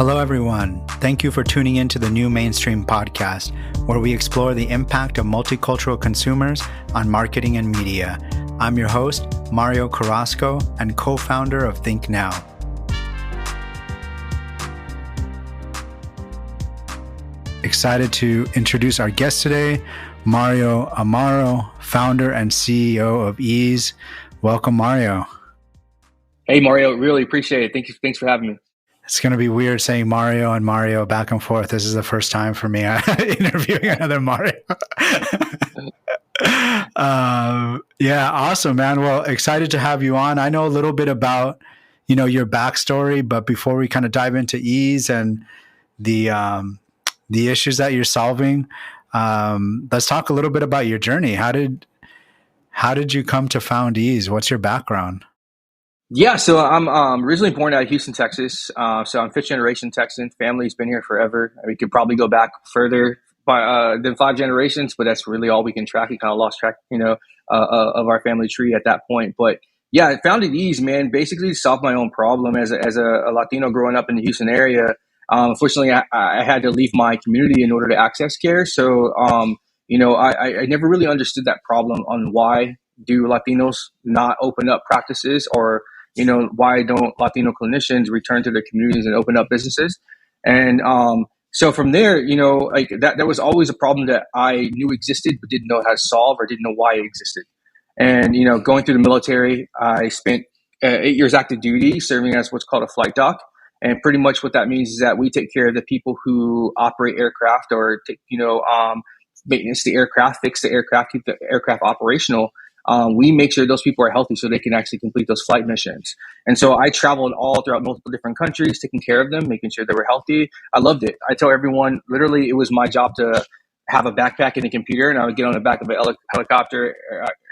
Hello, everyone. Thank you for tuning in to the New Mainstream podcast, where we explore the impact of multicultural consumers on marketing and media. I'm your host, Mario Carrasco, and co-founder of Think Now. Excited to introduce our guest today, Mario Amaro, founder and CEO of Ease. Welcome, Mario. Hey, Mario. Really appreciate it. Thanks for having me. It's going to be weird saying Mario and Mario back and forth. This is the first time for me interviewing another Mario. Yeah, awesome, man. Well, excited to have you on. I know a little bit about, your backstory, but before we kind of dive into Ease and the issues that you're solving, let's talk a little bit about your journey. How did you come to found Ease? What's your background? Yeah, so I'm originally born out of Houston, Texas. So I'm fifth generation Texan. Family's been here forever. We could probably go back further than 5 generations, but that's really all we can track. We kind of lost track, of our family tree at that point. But yeah, I founded Ease, man, basically to solve my own problem as a Latino growing up in the Houston area. Unfortunately, I had to leave my community in order to access care. So, I never really understood that problem on why do Latinos not open up practices, or why don't Latino clinicians return to their communities and open up businesses? And so from there, that was always a problem that I knew existed, but didn't know how to solve or didn't know why it existed. And, going through the military, I spent 8 years active duty serving as what's called a flight doc. And pretty much what that means is that we take care of the people who operate aircraft or, maintenance the aircraft, fix the aircraft, keep the aircraft operational. We make sure those people are healthy so they can actually complete those flight missions. And so I traveled all throughout multiple different countries, taking care of them, making sure they were healthy. I loved it. I tell everyone, literally, it was my job to have a backpack and a computer, and I would get on the back of a helicopter,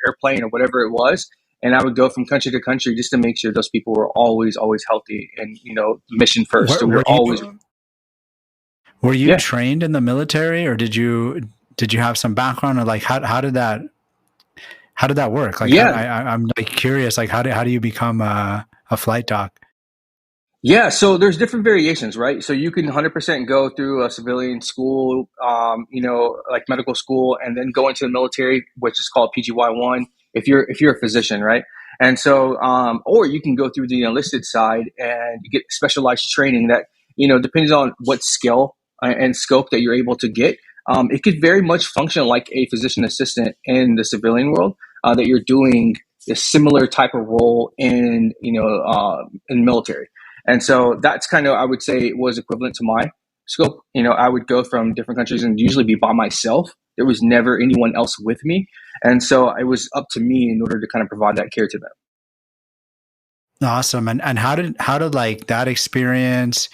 airplane, or whatever it was. And I would go from country to country just to make sure those people were always healthy and, mission first. Were you trained in the military, or did you have some background, or like how did that work? Like, I'm like curious, like how do you become a flight doc? Yeah, so there's different variations, right? So you can 100% go through a civilian school, like medical school, and then go into the military, which is called PGY-1, if you're a physician, right? And so, or you can go through the enlisted side and you get specialized training that, depends on what skill and scope that you're able to get. It could very much function like a physician assistant in the civilian world, that you're doing a similar type of role in military. And so that's kind of, I would say, was equivalent to my scope. I would go from different countries and usually be by myself. There was never anyone else with me. And so it was up to me in order to kind of provide that care to them. Awesome. And how did like that experience,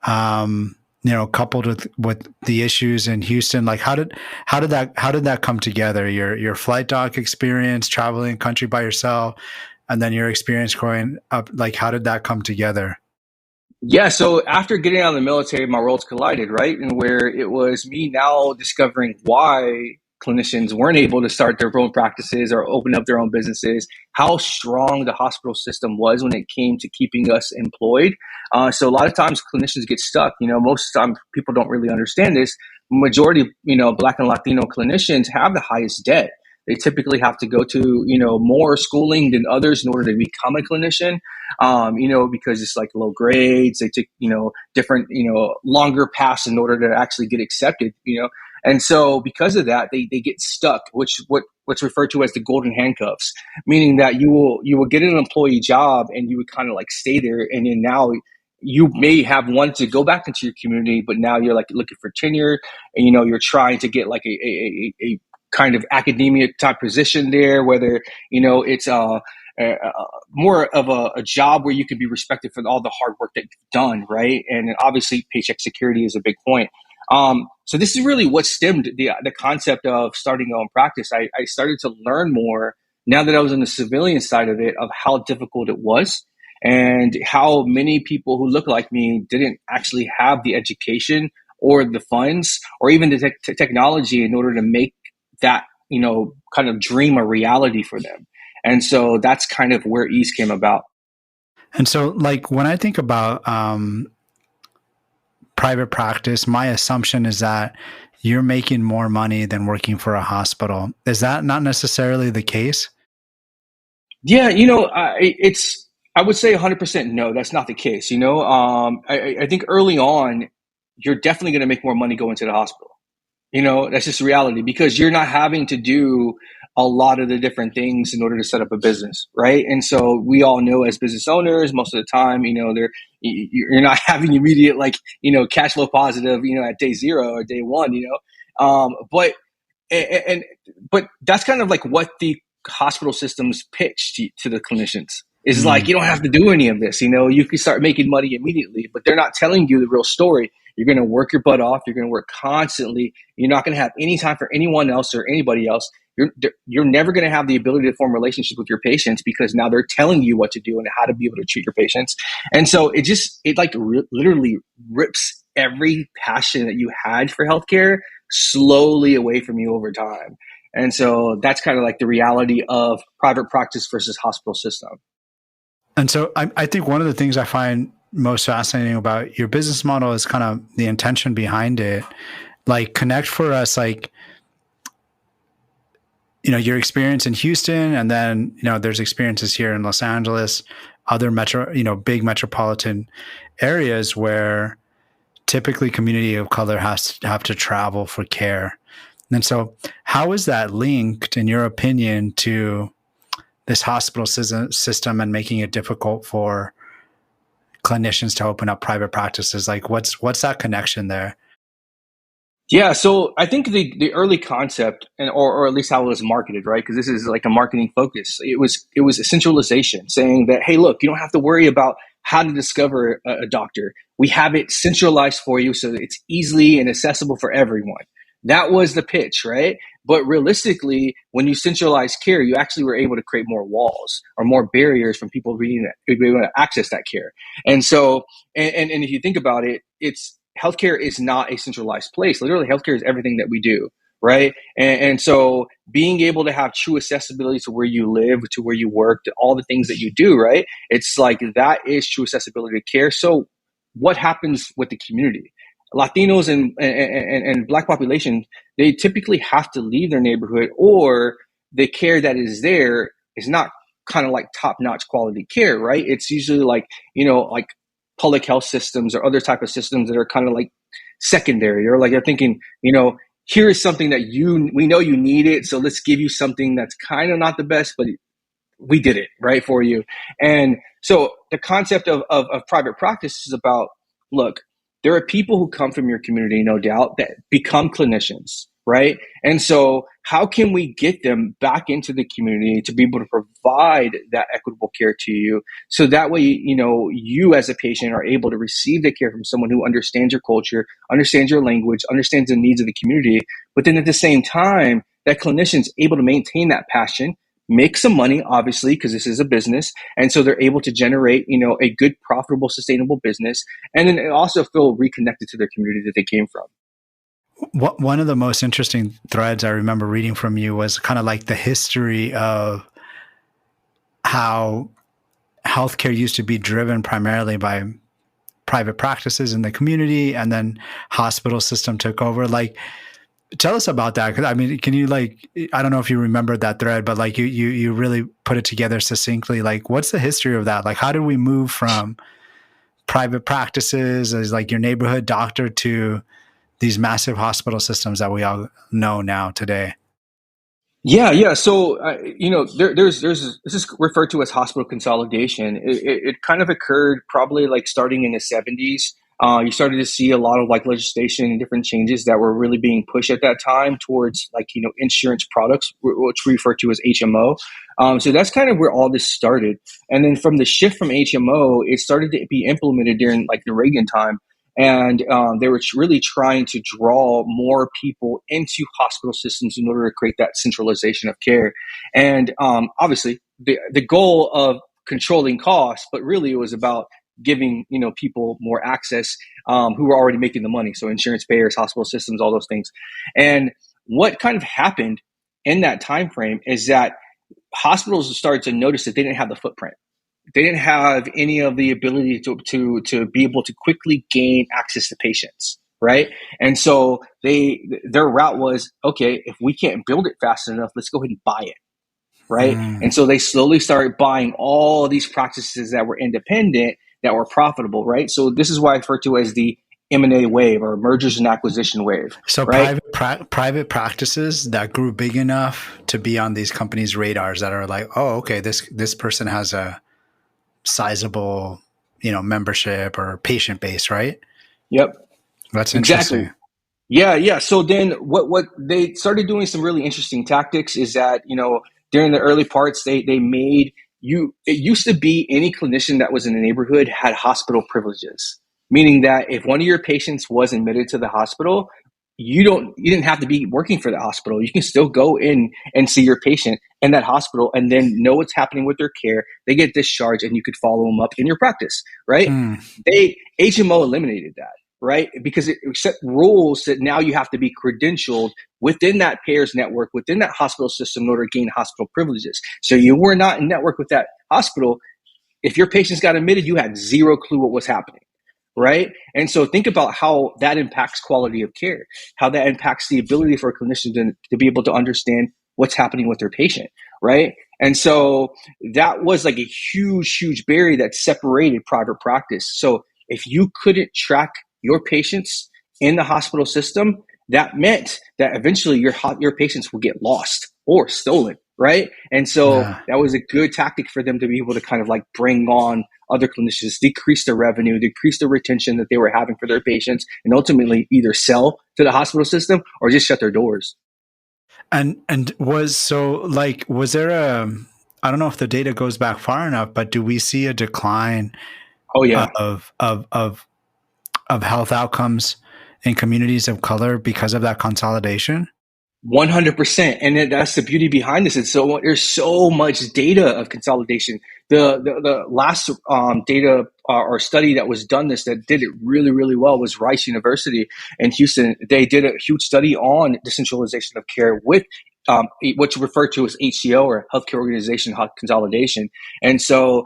coupled with the issues in Houston, like how did that come together? Your flight doc experience, traveling country by yourself, and then your experience growing up, like how did that come together? Yeah, so after getting out of the military, my worlds collided, right? And where it was me now discovering why clinicians weren't able to start their own practices or open up their own businesses, how strong the hospital system was when it came to keeping us employed. So a lot of times clinicians get stuck. Most of the time people don't really understand this. Majority, Black and Latino clinicians have the highest debt. They typically have to go to, more schooling than others in order to become a clinician, because it's like low grades. They take, different, longer paths in order to actually get accepted, And so because of that, they get stuck, what's referred to as the golden handcuffs, meaning that you will get an employee job and you would kind of like stay there. And then now you may have wanted to go back into your community, but now you're like looking for tenure and, you're trying to get like a kind of academia type position there, whether, it's more of a job where you can be respected for all the hard work that you've done, right? And obviously paycheck security is a big point. So this is really what stemmed the concept of starting your own practice. I started to learn more now that I was on the civilian side of it, of how difficult it was and how many people who look like me didn't actually have the education or the funds or even the technology in order to make that, kind of dream a reality for them. And so that's kind of where Ease came about. And so like when I think about private practice, my assumption is that you're making more money than working for a hospital. Is that not necessarily the case? Yeah, I would say 100% no, that's not the case. I think early on, you're definitely going to make more money going to the hospital. That's just reality because you're not having to do a lot of the different things in order to set up a business, right? And so we all know as business owners, most of the time, you're not having immediate cash flow positive, at day zero or day one, and but that's kind of like what the hospital systems pitch to the clinicians is like, Mm, you don't have to do any of this, you can start making money immediately, but they're not telling you the real story. You're going to work your butt off. You're going to work constantly. You're not going to have any time for anyone else or anybody else. You're never going to have the ability to form relationships with your patients because now they're telling you what to do and how to be able to treat your patients. And so literally rips every passion that you had for healthcare slowly away from you over time. And so that's kind of like the reality of private practice versus hospital system. And so I think one of the things I find most fascinating about your business model is kind of the intention behind it. Like Connect for us, like, your experience in Houston, and then, there's experiences here in Los Angeles, other big metropolitan areas where typically community of color has to have to travel for care. And so how is that linked, in your opinion, to this hospital system and making it difficult for clinicians to open up private practices? Like what's that connection there? Yeah, so I think the early concept, or at least how it was marketed, right? Because this is like a marketing focus. It was a centralization, saying that, hey, look, you don't have to worry about how to discover a doctor. We have it centralized for you, so it's easily and accessible for everyone. That was the pitch, right? But realistically, when you centralize care, you actually were able to create more walls or more barriers from people being able to access that care. And so, and if you think about it, it's healthcare is not a centralized place. Literally, healthcare is everything that we do, right? And so being able to have true accessibility to where you live, to where you work, to all the things that you do, right? It's like that is true accessibility to care. So what happens with the community? Latinos and Black population, they typically have to leave their neighborhood, or the care that is there is not kind of like top-notch quality care, right? It's usually like public health systems or other type of systems that are kind of like secondary, or like they're thinking, here is something that we know you need it, so let's give you something that's kind of not the best, but we did it right for you. And so the concept of private practice is about, look, there are people who come from your community, no doubt, that become clinicians, right? And so how can we get them back into the community to be able to provide that equitable care to you, so that way, you as a patient are able to receive the care from someone who understands your culture, understands your language, understands the needs of the community, but then at the same time, that clinician's able to maintain that passion, make some money, obviously, because this is a business. And so they're able to generate, a good, profitable, sustainable business. And then also feel reconnected to their community that they came from. One of the most interesting threads I remember reading from you was kind of like the history of how healthcare used to be driven primarily by private practices in the community, and then hospital system took over. Like, tell us about that. Cause I mean, can you I don't know if you remember that thread, but like you really put it together succinctly. Like, what's the history of that? Like, how did we move from private practices as like your neighborhood doctor to these massive hospital systems that we all know now today? Yeah, yeah. So, there's this is referred to as hospital consolidation. It kind of occurred probably like starting in the 70s. You started to see a lot of like legislation and different changes that were really being pushed at that time towards insurance products, which we refer to as HMO. So that's kind of where all this started. And then from the shift from HMO, it started to be implemented during like the Reagan time. And they were really trying to draw more people into hospital systems in order to create that centralization of care. And obviously, the goal of controlling costs, but really it was about giving people more access who were already making the money. So insurance payers, hospital systems, all those things. And what kind of happened in that time frame is that hospitals started to notice that they didn't have the footprint. they didn't have any of the ability to be able to quickly gain access to patients, right? And so their route was, okay, if we can't build it fast enough, let's go ahead and buy it, right? Mm. And so they slowly started buying all these practices that were independent, that were profitable, right? So this is why I refer to as the M&A wave, or mergers and acquisition wave, So right? private practices that grew big enough to be on these companies' radars that are like, oh, okay, this person has a sizable, membership or patient base, right? Yep, That's exactly. interesting. Yeah, yeah. So then what they started doing, some really interesting tactics, is that, during the early parts, they made you, it used to be any clinician that was in the neighborhood had hospital privileges, meaning that if one of your patients was admitted to the hospital, you didn't have to be working for the hospital. You can still go in and see your patient in that hospital and then know what's happening with their care. They get discharged and you could follow them up in your practice, right? Hmm. They HMO eliminated that, right? Because it set rules that now you have to be credentialed within that payer's network, within that hospital system, in order to gain hospital privileges. So you were not in network with that hospital. If your patients got admitted, you had zero clue what was happening, right? And so think about how that impacts quality of care, how that impacts the ability for a clinician to be able to understand what's happening with their patient, right? And so that was like a huge, huge barrier that separated private practice. So if you couldn't track your patients in the hospital system, that meant that eventually your patients would get lost or stolen, right? And so Yeah. that was a good tactic for them to be able to kind of like bring on other clinicians, decrease the revenue, decrease the retention that they were having for their patients, and ultimately either sell to the hospital system or just shut their doors. And was there a, I don't know if the data goes back far enough, but do we see a decline Oh yeah, of health outcomes in communities of color because of that consolidation? 100%. And that's the beauty behind this. There's so much data of consolidation. The last data or study that was done that did it really, really well was Rice University in Houston. They did a huge study on decentralization of care with what you refer to as HCO, or healthcare organization consolidation. And so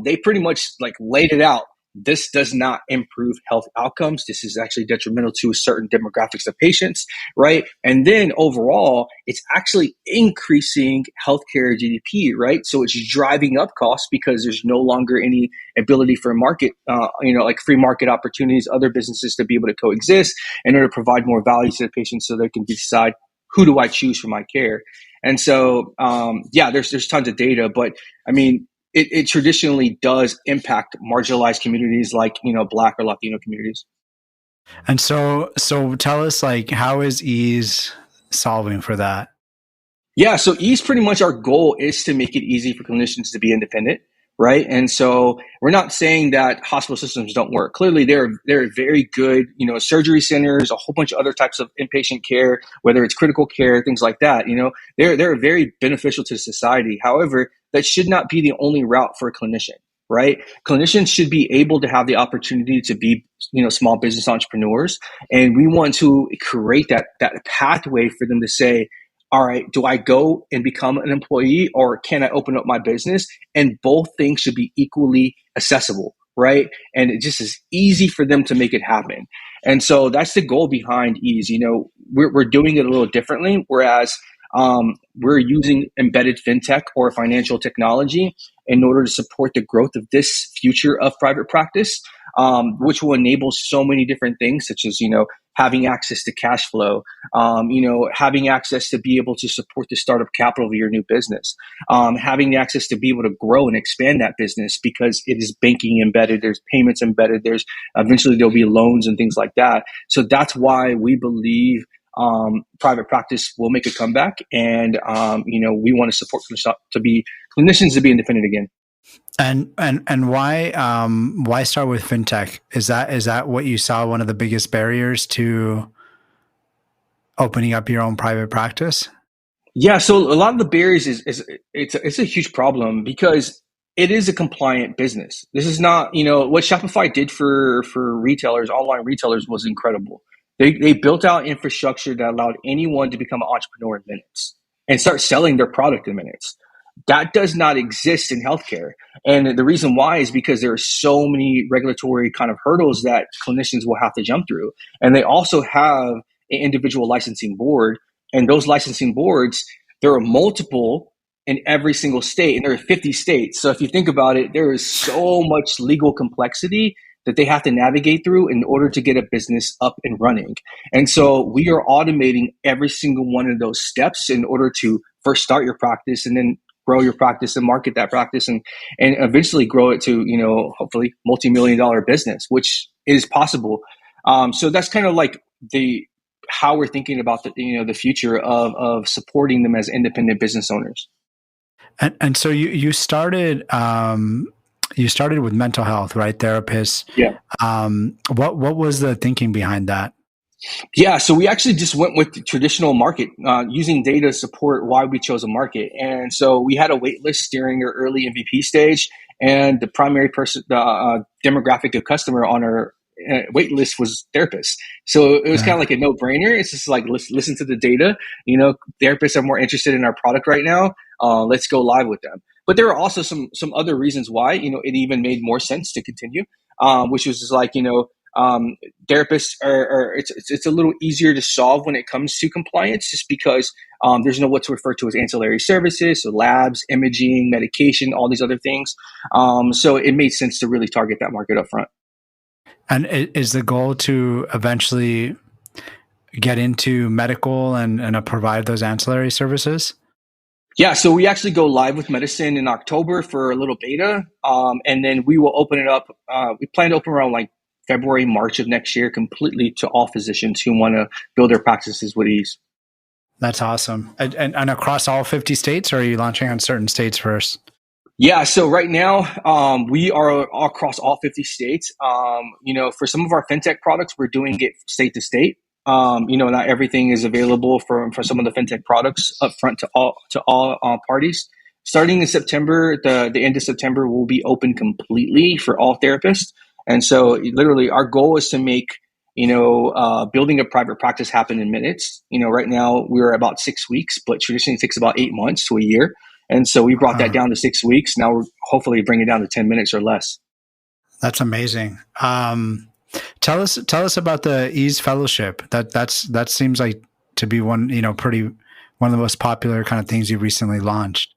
they pretty much like laid it out. This does not improve health outcomes. This is actually detrimental to certain demographics of patients, right? And then overall, it's actually increasing healthcare GDP, right? So it's driving up costs because there's no longer any ability for market, like free market opportunities, other businesses to be able to coexist in order to provide more value to the patient so they can decide, who do I choose for my care? And so, there's tons of data, but I mean, it traditionally does impact marginalized communities like, Black or Latino communities. And so tell us, like, how is ease solving for that? Yeah, so ease, pretty much our goal is to make it easy for clinicians to be independent, right? And so we're not saying that hospital systems don't work. Clearly, they're very good, surgery centers, a whole bunch of other types of inpatient care, whether it's critical care, things like that. They're very beneficial to society. However, that should not be the only route for a clinician, right? Clinicians should be able to have the opportunity to be, small business entrepreneurs, and we want to create that pathway for them to say, all right, do I go and become an employee, or can I open up my business? And both things should be equally accessible, right? And it just is easy for them to make it happen. And so that's the goal behind ease. We're doing it a little differently, whereas we're using embedded fintech or financial technology in order to support the growth of this future of private practice, which will enable so many different things, such as, having access to cash flow, having access to be able to support the startup capital of your new business, having the access to be able to grow and expand that business because it is banking embedded, there's payments embedded, there's eventually there'll be loans and things like that. So that's why we believe private practice will make a comeback, and we want to support clinicians to be independent again. And why start with fintech? Is that what you saw one of the biggest barriers to opening up your own private practice? Yeah, so a lot of the barriers is it's a huge problem because it is a compliant business. This is not, what Shopify did for retailers, online retailers, was incredible. They built out infrastructure that allowed anyone to become an entrepreneur in minutes and start selling their product in minutes. That does not exist in healthcare. And the reason why is because there are so many regulatory kind of hurdles that clinicians will have to jump through. And they also have an individual licensing board. And those licensing boards, there are multiple in every single state, and there are 50 states. So if you think about it, there is so much legal complexity that they have to navigate through in order to get a business up and running. And so we are automating every single one of those steps in order to first start your practice and then grow your practice and market that practice and eventually grow it to, hopefully multi-million-dollar business, which is possible. So that's kind of like the how we're thinking about the future of supporting them as independent business owners. And so you started with mental health, right? Therapists. Yeah. What was the thinking behind that? Yeah, so we actually just went with the traditional market, using data to support why we chose a market. And so we had a wait list during our early MVP stage, and the primary demographic of customer on our wait list was therapists. So it was kind of like a no brainer. It's just like, listen to the data. Therapists are more interested in our product right now. Let's go live with them. But there are also some other reasons why, it even made more sense to continue, which was just like, therapists it's a little easier to solve when it comes to compliance, just because there's what's referred to as ancillary services, so labs, imaging, medication, all these other things. So it made sense to really target that market up front. And is the goal to eventually get into medical and provide those ancillary services? Yeah, so we actually go live with medicine in October for a little beta, and then we will open it up. We plan to open around like February, March of next year, completely to all physicians who want to build their practices with ease. That's awesome. And across all 50 states, or are you launching on certain states first? Yeah, so right now we are across all 50 states. For some of our FinTech products, we're doing it state to state. Not everything is available for some of the FinTech products upfront to all parties. Starting in September, the end of September will be open completely for all therapists. And so literally our goal is to make, building a private practice happen in minutes. Right now we're about 6 weeks, but traditionally it takes about 8 months to a year. And so we brought that down to 6 weeks. Now we're hopefully bringing it down to 10 minutes or less. That's amazing. Tell us about the Ease Fellowship. That seems like to be one of the most popular kind of things you recently launched.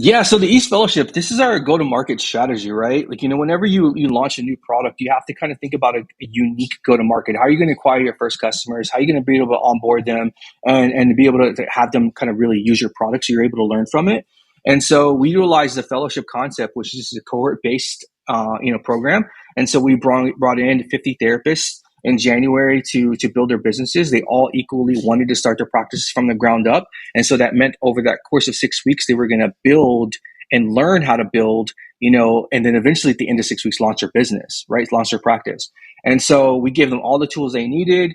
Yeah, so the Ease Fellowship, this is our go-to-market strategy, right? Like, whenever you launch a new product, you have to kind of think about a unique go-to-market. How are you going to acquire your first customers? How are you going to be able to onboard them and be able to have them kind of really use your product so you're able to learn from it? And so we utilize the fellowship concept, which is a cohort-based program. And so we brought in 50 therapists in January to build their businesses. They all equally wanted to start their practices from the ground up. And so that meant over that course of 6 weeks, they were going to build and learn how to build, and then eventually at the end of 6 weeks, launch their business, right? Launch their practice. And so we gave them all the tools they needed.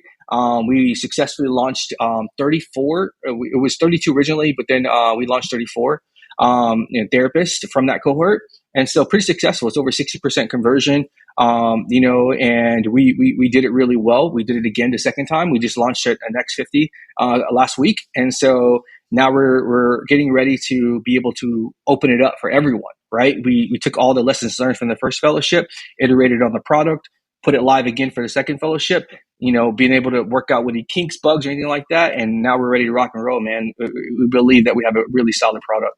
We successfully launched 34. It was 32 originally, but then we launched 34 therapists from that cohort. And so pretty successful. It's over 60% conversion, and we did it really well. We did it again the second time. We just launched it next 50 last week. And so now we're getting ready to be able to open it up for everyone, right? We took all the lessons learned from the first fellowship, iterated on the product, put it live again for the second fellowship, being able to work out with any kinks, bugs, or anything like that. And now we're ready to rock and roll, man. We believe that we have a really solid product.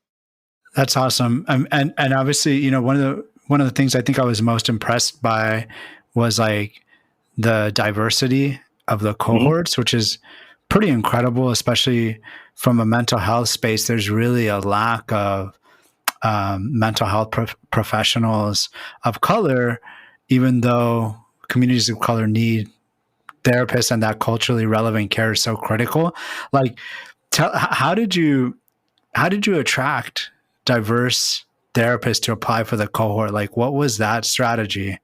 That's awesome. And obviously, one of the things I think I was most impressed by was like the diversity of the cohorts, which is pretty incredible, especially from a mental health space. There's really a lack of mental health professionals of color, even though communities of color need therapists and that culturally relevant care is so critical. Like, how did you attract diverse therapists to apply for the cohort? Like, what was that strategy?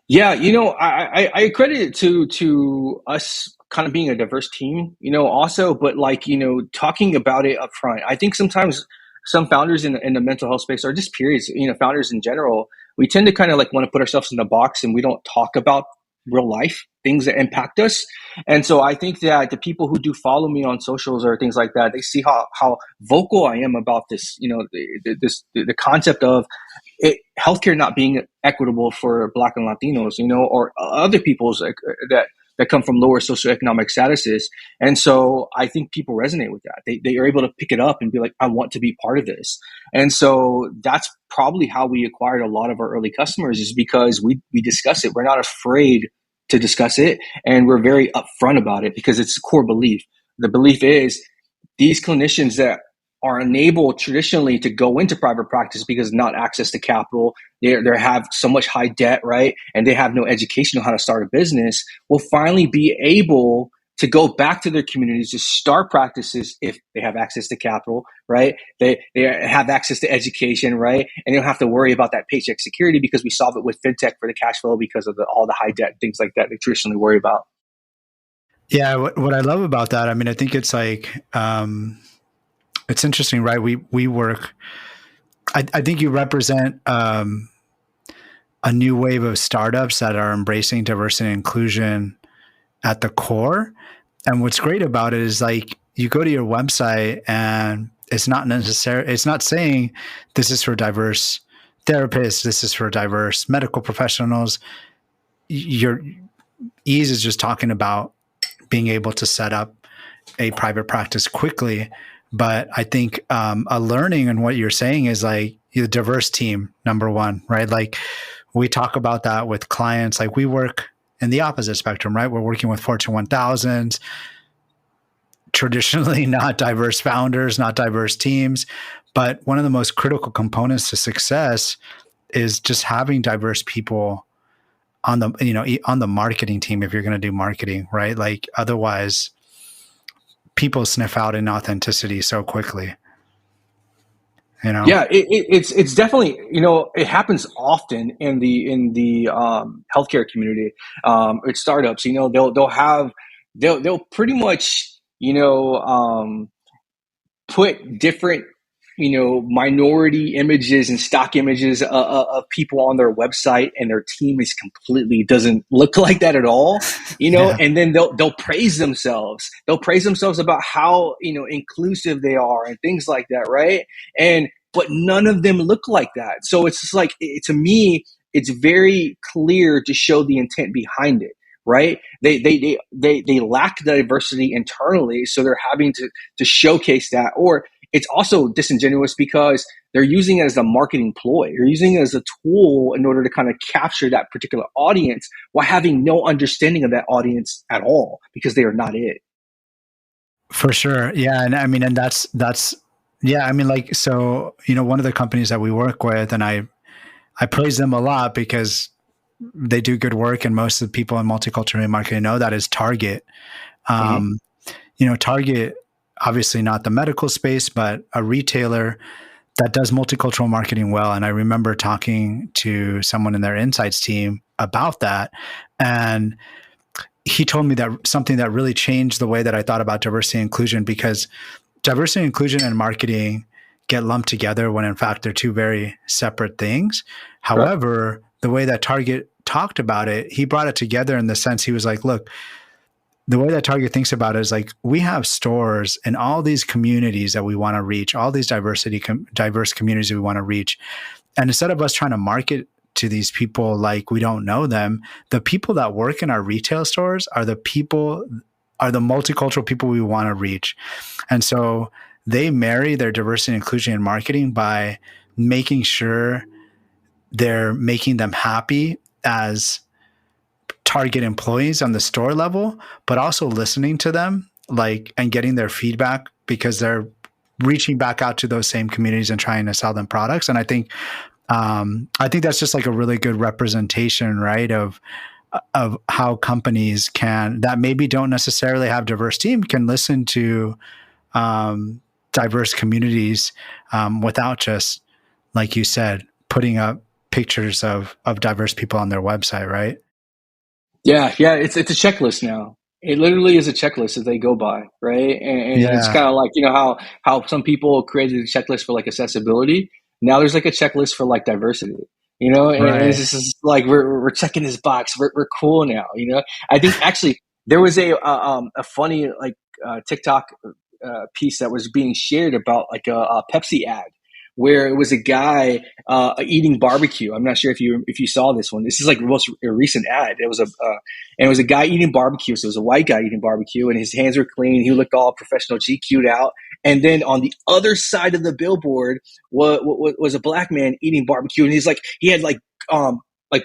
Yeah, I credit it to us kind of being a diverse team, also, but like, talking about it up front. I think sometimes some founders in the mental health space, or just periods, founders in general, we tend to kind of like want to put ourselves in a box and we don't talk about real life things that impact us. And so I think that the people who do follow me on socials or things like that, they see how vocal I am about this, the concept of healthcare not being equitable for Black and Latinos, or other people's that come from lower socioeconomic statuses. And so I think people resonate with that. They are able to pick it up and be like, I want to be part of this. And so that's probably how we acquired a lot of our early customers, is because we discuss it. We're not afraid to discuss it, and we're very upfront about it because it's a core belief. The belief is these clinicians that are unable traditionally to go into private practice because not access to capital, they have so much high debt, right? And they have no education on how to start a business, will finally be able to go back to their communities to start practices if they have access to capital, right? They have access to education, right? And they don't have to worry about that paycheck security because we solve it with FinTech for the cash flow because of all the high debt, things like that they traditionally worry about. Yeah, what I love about that, I mean, I think it's like, it's interesting, right? We work, I think you represent a new wave of startups that are embracing diversity and inclusion at the core. And what's great about it is like you go to your website and it's not saying this is for diverse therapists, this is for diverse medical professionals. Your ease is just talking about being able to set up a private practice quickly. But I think a learning in what you're saying is like the diverse team, number one, right? Like we talk about that with clients. Like we work in the opposite spectrum, right? We're working with Fortune 1000s, traditionally not diverse founders, not diverse teams. But one of the most critical components to success is just having diverse people on the marketing team if you're going to do marketing, right? Like otherwise people sniff out inauthenticity so quickly. Yeah, it's definitely, it happens often in the healthcare community. It's startups, they'll pretty much, put different, minority images and stock images of people on their website, and their team is completely doesn't look like that at all, Yeah. and then they'll praise themselves. They'll praise themselves about how, inclusive they are and things like that, right? But none of them look like that. So it's just like, to me, it's very clear to show the intent behind it, right? They lack the diversity internally, so they're having to showcase that. Or it's also disingenuous because they're using it as a marketing ploy. They're using it as a tool in order to kind of capture that particular audience while having no understanding of that audience at all, because they are not it. For sure. Yeah. And I mean, and that's, yeah, I mean, like, so, one of the companies that we work with, and I praise them a lot because they do good work, and most of the people in multicultural marketing know that, is Target. Target, obviously not the medical space, but a retailer that does multicultural marketing well. And I remember talking to someone in their insights team about that. And he told me that something that really changed the way that I thought about diversity and inclusion, because diversity, inclusion, and marketing get lumped together when in fact they're two very separate things. However, the way that Target talked about it, he brought it together in the sense, he was like, look, the way that Target thinks about it is like, we have stores in all these communities that we want to reach, all these diverse communities we want to reach. And instead of us trying to market to these people like we don't know them, the people that work in our retail stores are the multicultural people we want to reach. And so they marry their diversity and inclusion in marketing by making sure they're making them happy as Target employees on the store level, but also listening to them, like, and getting their feedback, because they're reaching back out to those same communities and trying to sell them products. And I think that's just like a really good representation, right, of how companies that maybe don't necessarily have diverse team can listen to diverse communities without just, like you said, putting up pictures of diverse people on their website, right? Yeah, it's a checklist now. It literally is a checklist that they go by, right? And it's Yeah. kind of like, how some people created a checklist for like accessibility. Now there's like a checklist for like diversity. And it's Right. just like we're checking this box. We're cool now. I think actually there was a funny like TikTok piece that was being shared about like a Pepsi ad where it was a guy eating barbecue. I'm not sure if you saw this one. This is like the most recent ad. It was a guy eating barbecue. So it was a white guy eating barbecue, and his hands were clean. He looked all professional, GQ'd out. And then on the other side of the billboard was a black man eating barbecue, and he had like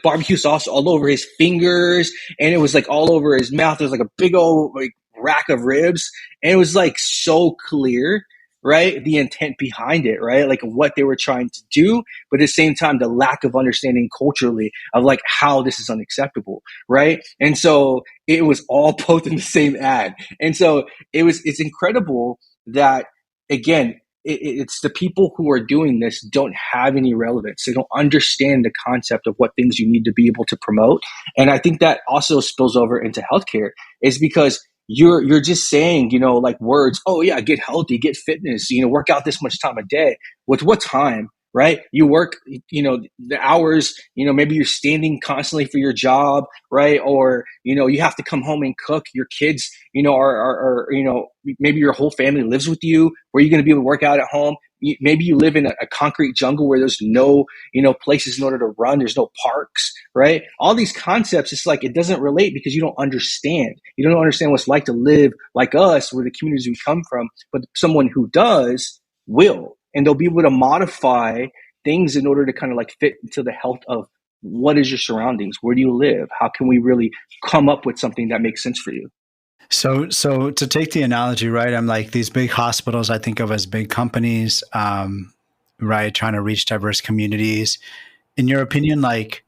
barbecue sauce all over his fingers, and it was like all over his mouth. There was like a big old like rack of ribs, and it was like so clear, right? The intent behind it, right? Like what they were trying to do, but at the same time, the lack of understanding culturally of like how this is unacceptable, right? And so it was all both in the same ad. And so it's incredible that again, it's the people who are doing this don't have any relevance. They don't understand the concept of what things you need to be able to promote. And I think that also spills over into healthcare is because you're just saying, like words, oh yeah, get healthy, get fitness, work out this much time a day. With what time, right? You work, the hours, maybe you're standing constantly for your job, right? Or, you have to come home and cook. Your kids, are maybe your whole family lives with you. Where are you going to be able to work out at home? Maybe you live in a concrete jungle where there's no, places in order to run. There's no parks, right? All these concepts, it's like it doesn't relate because you don't understand. You don't understand what it's like to live like us, where the communities we come from. But someone who does will, and they'll be able to modify things in order to kind of like fit into the health of what is your surroundings, where do you live, how can we really come up with something that makes sense for you. So to take the analogy, right? I'm like these big hospitals I think of as big companies, right? Trying to reach diverse communities. In your opinion, like,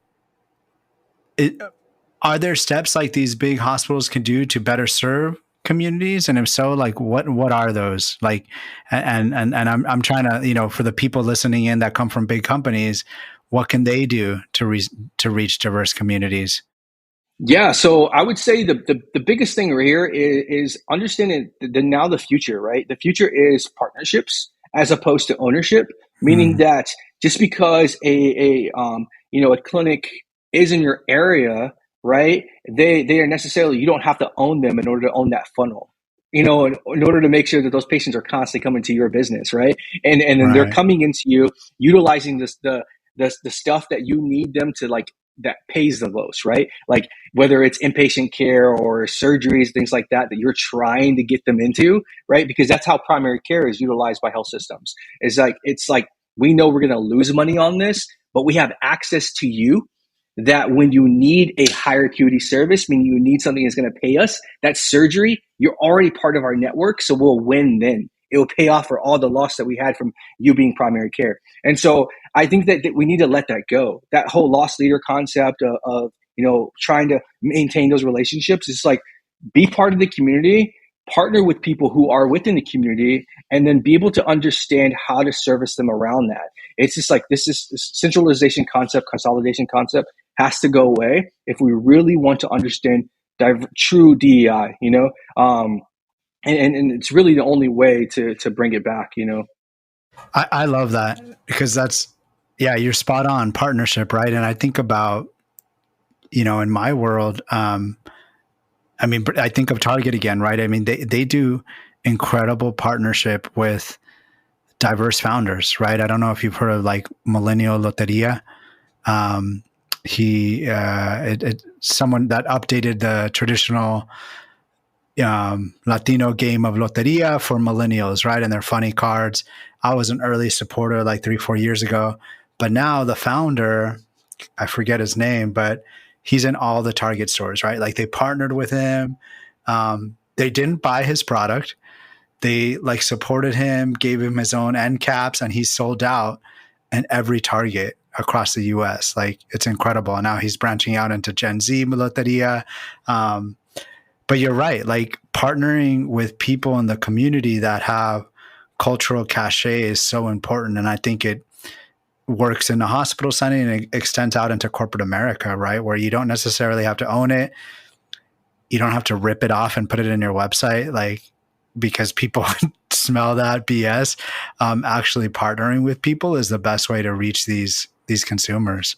it, are there steps like these big hospitals can do to better serve communities? And if so, like what are those? Like, and I'm trying to, for the people listening in that come from big companies, what can they do to reach diverse communities? Yeah, so I would say the biggest thing right here is understanding now the future, right? The future is partnerships as opposed to ownership, meaning Mm, that just because a clinic is in your area, right? They are necessarily, you don't have to own them in order to own that funnel. In order to make sure that those patients are constantly coming to your business, right? And then they're right. coming into you utilizing the stuff that you need them to like that pays the most, right? Like whether it's inpatient care or surgeries, things like that you're trying to get them into, right? Because that's how primary care is utilized by health systems. It's like we know we're going to lose money on this, but we have access to you that when you need a higher acuity service, meaning you need something that's going to pay us, that surgery, you're already part of our network. So we'll win then. It will pay off for all the loss that we had from you being primary care. And so I think that we need to let that go. That whole loss leader concept of trying to maintain those relationships is like be part of the community, partner with people who are within the community, and then be able to understand how to service them around that. It's just like this centralization concept, consolidation concept has to go away if we really want to understand true DEI. And it's really the only way to bring it back. I love that because that's, yeah, you're spot on, partnership, right? And I think about, in my world, I mean, I think of Target again, right? I mean, they do incredible partnership with diverse founders, right? I don't know if you've heard of like Millennial Loteria. Um, someone that updated the traditional Latino game of Loteria for millennials, right? And their funny cards. I was an early supporter like 3-4 years ago, but now the founder, I forget his name, but he's in all the Target stores, right? Like they partnered with him. They didn't buy his product. They like supported him, gave him his own end caps, and he's sold out in every Target across the US. Like it's incredible. And now he's branching out into Gen Z Loteria. Um, but you're right. Like partnering with people in the community that have cultural cachet is so important. And I think it works in the hospital setting and it extends out into corporate America, right? Where you don't necessarily have to own it. You don't have to rip it off and put it in your website, like because people smell that BS. Actually partnering with people is the best way to reach these consumers.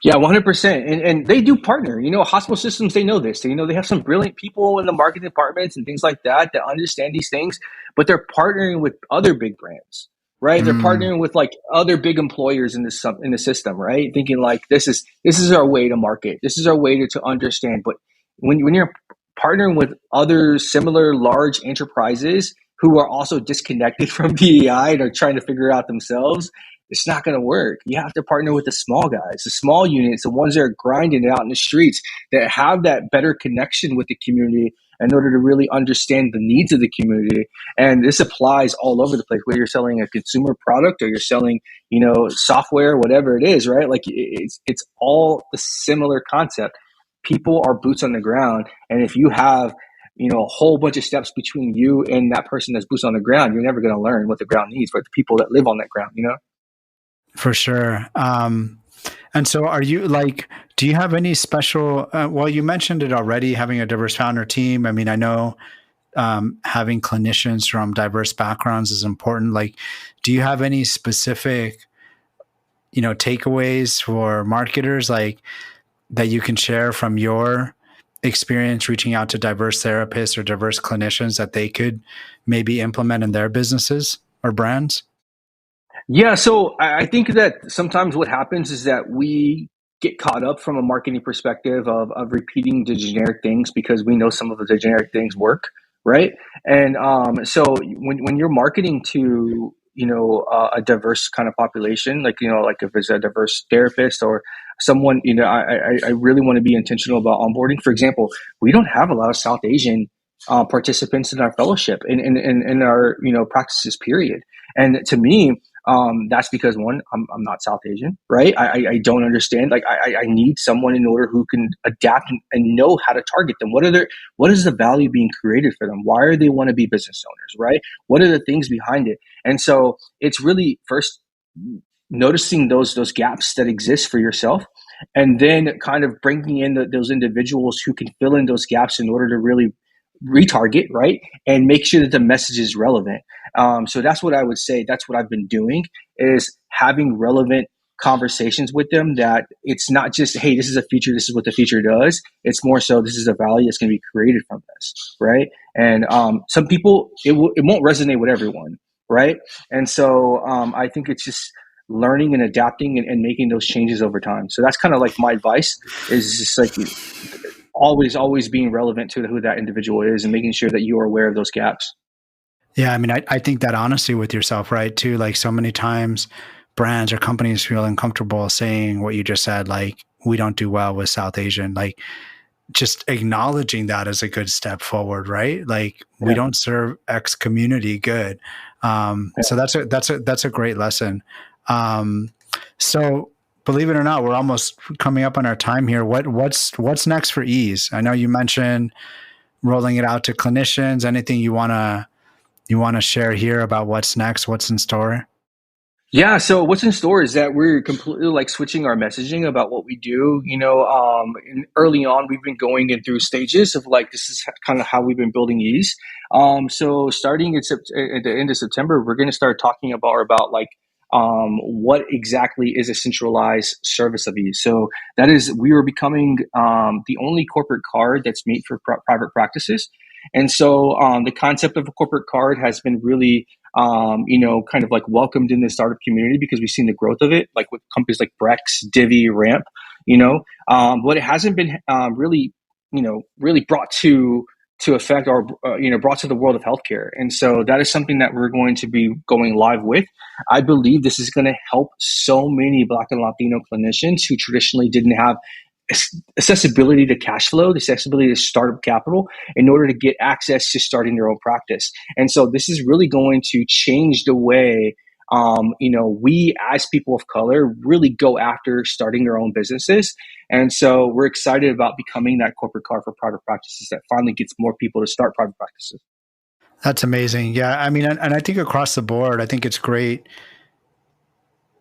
Yeah, 100%. And they do partner. Hospital systems, they know this. They have some brilliant people in the marketing departments and things like that that understand these things, but they're partnering with other big brands, right? They're Mm, partnering with like other big employers in the system, right? Thinking like this is our way to market. This is our way to understand. But when you're partnering with other similar large enterprises who are also disconnected from PEI and are trying to figure it out themselves, it's not going to work. You have to partner with the small guys, the small units, the ones that are grinding it out in the streets, that have that better connection with the community in order to really understand the needs of the community. And this applies all over the place, whether you're selling a consumer product or you're selling, software, whatever it is, right? Like it's all the similar concept. People are boots on the ground. And if you have a whole bunch of steps between you and that person that's boots on the ground, you're never going to learn what the ground needs for the people that live on that ground. for sure. And so are you like, do you have any special, well, you mentioned it already, having a diverse founder team. I mean, I know having clinicians from diverse backgrounds is important. Like, do you have any specific, takeaways for marketers, like that you can share from your experience reaching out to diverse therapists or diverse clinicians that they could maybe implement in their businesses or brands? Yeah, so I think that sometimes what happens is that we get caught up from a marketing perspective of repeating the generic things because we know some of the generic things work, right? And so when you're marketing to a diverse kind of population, like like if it's a diverse therapist or someone, I really want to be intentional about onboarding. For example, we don't have a lot of South Asian participants in our fellowship in our practices, period. And to me, that's because one, I'm not South Asian, right? I don't understand. Like I need someone in order who can adapt and know how to target them. What is the value being created for them? Why are they want to be business owners, right? What are the things behind it? And so it's really first noticing those gaps that exist for yourself, and then kind of bringing in those individuals who can fill in those gaps in order to really retarget, right, and make sure that the message is relevant. So that's what I would say. That's what I've been doing, is having relevant conversations with them, that it's not just, hey, this is a feature, this is what the feature does. It's more so, this is a value that's going to be created from this, right? And some people, it won't resonate with everyone, right? And so I think it's just learning and adapting and making those changes over time. So that's kind of like my advice, is just like always being relevant to who that individual is and making sure that you are aware of those gaps. Yeah, I mean, I think that honesty with yourself, right? Too, like so many times brands or companies feel uncomfortable saying what you just said, like, we don't do well with South Asian. Like, just acknowledging that is a good step forward, right? Like, we Yeah. don't serve X community good. So that's a great lesson. Um, so believe it or not, we're almost coming up on our time here. What's next for Ease? I know you mentioned rolling it out to clinicians. Anything you want to share here about what's next, what's in store? Yeah, so what's in store is that we're completely like switching our messaging about what we do. Early on, we've been going in through stages of like, this is kind of how we've been building Ease. So starting at the end of September, we're going to start talking about like what exactly is a centralized service of Ease. So that is, we are becoming the only corporate card that's made for private practices. And so the concept of a corporate card has been really kind of like welcomed in the startup community because we've seen the growth of it, like with companies like Brex, Divvy, Ramp, but it hasn't been really brought to effect or, brought to the world of healthcare. And so that is something that we're going to be going live with. I believe this is going to help so many Black and Latino clinicians who traditionally didn't have accessibility to cash flow, the accessibility to startup capital in order to get access to starting their own practice. And so this is really going to change the way we as people of color really go after starting their own businesses. And so we're excited about becoming that corporate card for private practices that finally gets more people to start private practices. That's amazing. Yeah, I mean, and I think across the board, I think it's great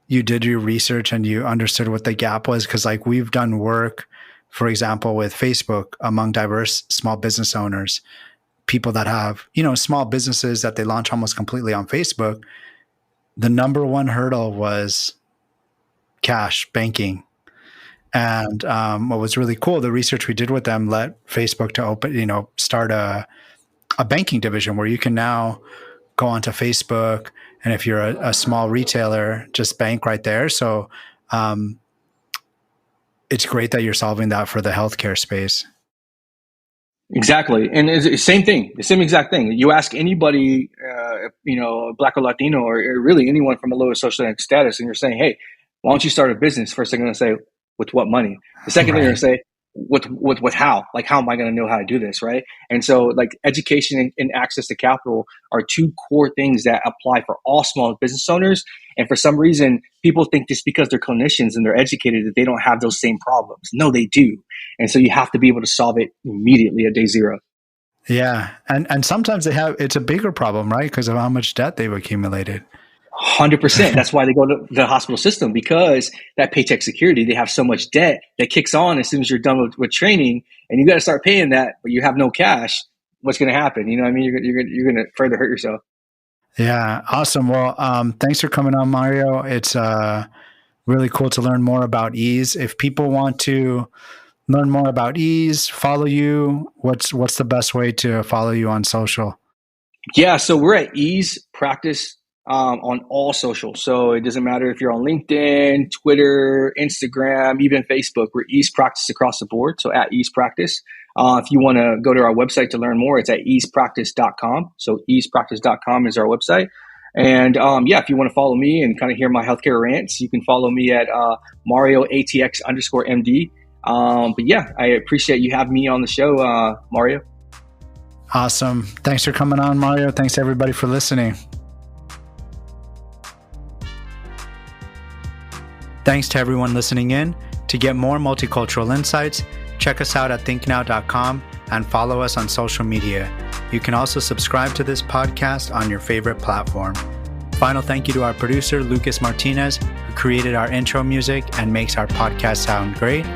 you did your research and you understood what the gap was, because like we've done work, for example, with Facebook among diverse small business owners, people that have small businesses that they launch almost completely on Facebook. The number one hurdle was cash, banking. And what was really cool, the research we did with them let Facebook to start a banking division where you can now go onto Facebook, and if you're a small retailer, just bank right there. So it's great that you're solving that for the healthcare space. Exactly. And it's the same thing, the same exact thing. You ask anybody, Black or Latino, or really anyone from a lower socioeconomic status, and you're saying, hey, why don't you start a business? First thing they're going to say, with what money? The second thing they're going to say, with how? Like, how am I going to know how to do this, right? And so, like, education and access to capital are two core things that apply for all small business owners. And for some reason, people think just because they're clinicians and they're educated that they don't have those same problems. No, they do. And so you have to be able to solve it immediately at day zero. Yeah. And sometimes it's a bigger problem, right? Because of how much debt they've accumulated. 100%. That's why they go to the hospital system, because that paycheck security, they have so much debt that kicks on as soon as you're done with training, and you got to start paying that, but you have no cash. What's going to happen? You know what I mean? You're going to further hurt yourself. Yeah. Awesome. Well, thanks for coming on, Mario. It's really cool to learn more about Ease. If people want to learn more about Ease, follow you, what's the best way to follow you on social? Yeah. So we're at Ease Practice on all social. So it doesn't matter if you're on LinkedIn, Twitter, Instagram, even Facebook. We're Ease Practice across the board. So at Ease Practice. If you want to go to our website to learn more, it's at easepractice.com. So easepractice.com is our website. And if you want to follow me and kind of hear my healthcare rants, you can follow me at Mario ATX_MD. But yeah, I appreciate you having me on the show, Mario. Awesome. Thanks for coming on, Mario. Thanks everybody for listening. Thanks to everyone listening in. To get more multicultural insights, check us out at thinknow.com and follow us on social media. You can also subscribe to this podcast on your favorite platform. Final thank you to our producer, Lucas Martinez, who created our intro music and makes our podcast sound great.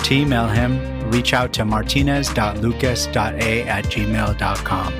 To email him, reach out to martinez.lucas.a@gmail.com.